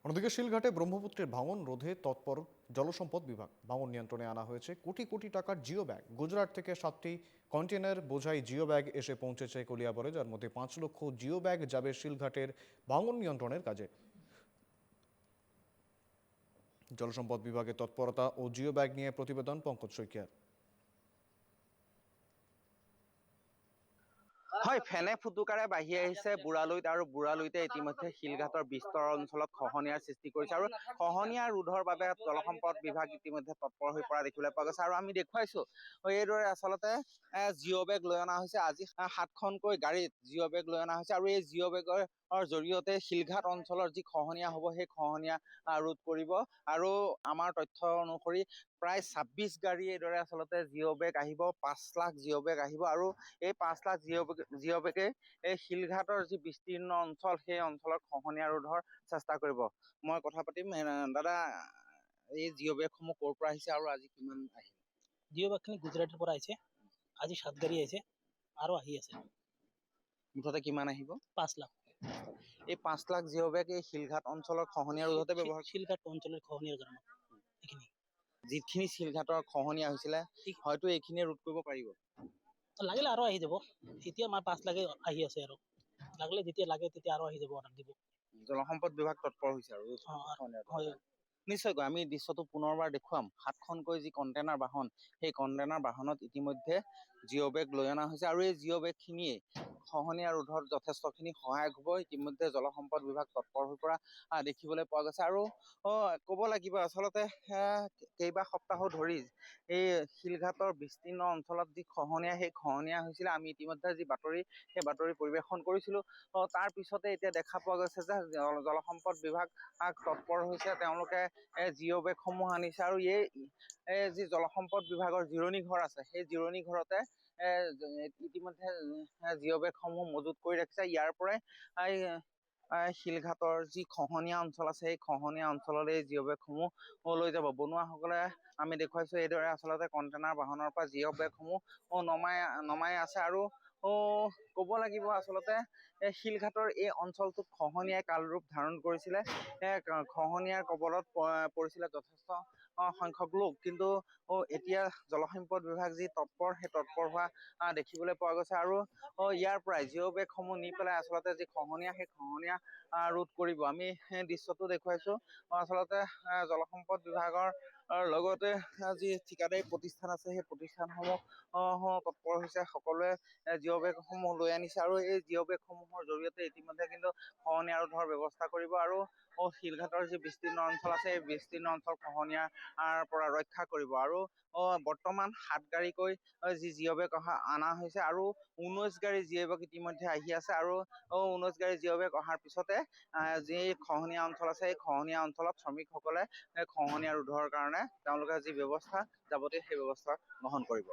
অন্যদিকে শিলঘাটে ব্রহ্মপুত্রের ভাঙন রোধে তৎপর জলসম্পদ বিভাগ। ভাঙন নিয়ন্ত্রণে আনা হয়েছে কোটি কোটি টাকার জিও ব্যাগ। গুজরাট থেকে 7টি কন্টেনার বোঝাই জিও ব্যাগ এসে পৌঁছেছে কলিয়াবরে, যার মধ্যে 5 লক্ষ জিও ব্যাগ যাবে শিলঘাটের ভাঙন নিয়ন্ত্রণের কাজে। জলসম্পদ বিভাগের তৎপরতা ও জিও ব্যাগ নিয়ে প্রতিবেদন পঙ্কজ শইকীয়ার। হয়, ফেনে ফুটুকাৰে বাঢ়ি আহিছে বুঢ়ালুইত আৰু বুঢ়ালুইতে ইতিমধ্যে শিলঘাটৰ বিস্তৰ অঞ্চলত খহনীয়াৰ সৃষ্টি কৰিছে আৰু খহনীয়া ৰোধৰ বাবে জলসম্পদ বিভাগ ইতিমধ্যে তৎপৰ হৈ পৰা দেখিবলৈ পোৱা গৈছে। আৰু আমি দেখুৱাইছো এইদৰে আচলতে জিঅ' বেগ লৈ অনা হৈছে। আজি 7খনকৈ গাড়ীত জিঅ' বেগ লৈ অনা হৈছে আৰু এই জিঅ' বেগৰ জৰিয়তে শিলঘাট অঞ্চলৰ যি খহনীয়া হ'ব সেই খহনীয়া ৰোধ কৰিব। আৰু আমাৰ তথ্য অনুসৰি প্ৰায় 26 গাড়ী এইদৰে আচলতে জিঅ' বেগ আহিব, 5 লাখ জিঅ' বেগ আহিব আৰু এই 5 লাখ জিঅ' বেগে এই শিলঘাটৰ যি বিস্তীৰ্ণ অঞ্চল সেই অঞ্চলৰ খহনীয়া ৰোধৰ চেষ্টা কৰিব। মই কথা পাতিম। দাদা, এই জিঅ' বেগসমূহ ক'ৰ পৰা আহিছে আৰু আজি কিমান আহিল? জিঅ' বেগখিনি গুজৰাটৰ পৰা আহিছে। আজি 7 গাড়ী আহিছে আৰু আহি আছে। মুঠতে কিমান আহিব? 5 লাখ। এই 5 লাখ জিঅ' বেগ এই শিলঘাট অঞ্চলৰ খহনীয়া ৰোধতে ব্যৱহাৰ শিলঘাট অঞ্চলৰ খহনীয়াৰ কাৰণে এইখিনি। যিখিনি শিলঘাটৰ খহনীয়া হৈছিলে হয়তো এইখিনিয়ে ৰোধ কৰিব পাৰিব। লাগিলে আৰু আহি যাব। এতিয়া আমাৰ 5 লাখে আহি আছে আৰু লাগিলে যেতিয়া লাগে তেতিয়া আৰু আহি যাব, অৰ্ডাৰ দিব। জলসম্পদ বিভাগ তৎপৰ হৈছে আৰু হয়। নিশ্চয়কৈ আমি দৃশ্যটো পুনৰবাৰ দেখুৱাম। 7খনকৈ যি কণ্টেইনাৰ বাহন, সেই কণ্টেইনাৰ বাহনত ইতিমধ্যে জিঅ' বেগ লৈ অনা হৈছে আৰু এই জিঅ' বেগখিনিয়ে খহনীয়া ৰোধত যথেষ্টখিনি সহায়ক হ'ব। ইতিমধ্যে জলসম্পদ বিভাগ তৎপৰ হৈ পৰা দেখিবলৈ পোৱা গৈছে। আৰু ক'ব লাগিব আচলতে কেইবা সপ্তাহো ধৰি এই শিলঘাটৰ বিস্তীৰ্ণ অঞ্চলত যি খহনীয়া, সেই খহনীয়া হৈছিলে। আমি ইতিমধ্যে যি বাতৰি, সেই বাতৰি পৰিৱেশন কৰিছিলোঁ। তাৰ পিছতে এতিয়া দেখা পোৱা গৈছে যে জলসম্পদ বিভাগ তৎপৰ হৈছে। তেওঁলোকে জিঅ' বেগসমূহ আনিছে আৰু এই যি জলসম্পদ বিভাগৰ জিৰণি ঘৰ আছে, সেই জিৰণি ঘৰতে ইতিমধ্যে জিঅ' বেগসমূহ মজুত কৰি ৰাখিছে। ইয়াৰ পৰাই শিলঘাটৰ যি খহনীয়া অঞ্চল আছে, সেই খহনীয়া অঞ্চললৈ জিঅ' বেগসমূহ লৈ যাব। বনুৱাসকলে আমি দেখুৱাইছো এইদৰে আচলতে কণ্টেইনাৰ বাহনৰ পৰা জিঅ' বেগসমূহ নমাই আছে। আৰু ক'ব লাগিব আচলতে শিলঘাটৰ এই অঞ্চলটোত খহনীয়াই কালৰূপ ধাৰণ কৰিছিলে। খহনীয়াৰ কবলত পৰিছিলে যথেষ্ট সংখ্যক লোক। কিন্তু এতিয়া জলসম্পদ বিভাগ যি তৎপৰ, সেই তৎপৰ হোৱা দেখিবলৈ পোৱা গৈছে। আৰু ইয়াৰ পৰাই জিঅ' বেগসমূহ নি পেলাই আচলতে যি খহনীয়া, সেই খহনীয়া ৰোধ কৰিব। আমি সেই দৃশ্যটো দেখুৱাইছো। আচলতে জলসম্পদ বিভাগৰ লগতে যি ঠিকাদাৰী প্ৰতিষ্ঠান আছে, সেই প্ৰতিষ্ঠানসমূহ তৎপৰ হৈছে। সকলোৱে জিঅ' বেগসমূহ লৈ আনিছে আৰু এই জিঅ' বেগসমূহৰ জৰিয়তে ইতিমধ্যে কিন্তু খহনীয়া ৰোধৰ ব্যৱস্থা কৰিব আৰু শিলঘাটৰ যি বিস্তীৰ্ণ অঞ্চল আছে, এই বিস্তীৰ্ণ অঞ্চল খহনীয়াৰ পৰা ৰক্ষা কৰিব। আৰু বৰ্তমান 7 গাড়ীকৈ যি জিঅ' বেগ অনা হৈছে আৰু 19 গাড়ী জিঅ' বেগ ইতিমধ্যে আহি আছে। আৰু 19 গাড়ী জিঅ' বেগ অহাৰ পিছতে যি খহনীয়া অঞ্চল আছে, এই খহনীয়া অঞ্চলত শ্ৰমিকসকলে খহনীয়া ৰোধৰ কাৰণে তেওঁলোকে যি ব্যৱস্থা যাৱতীয় সেই ব্যৱস্থা গ্ৰহণ কৰিব।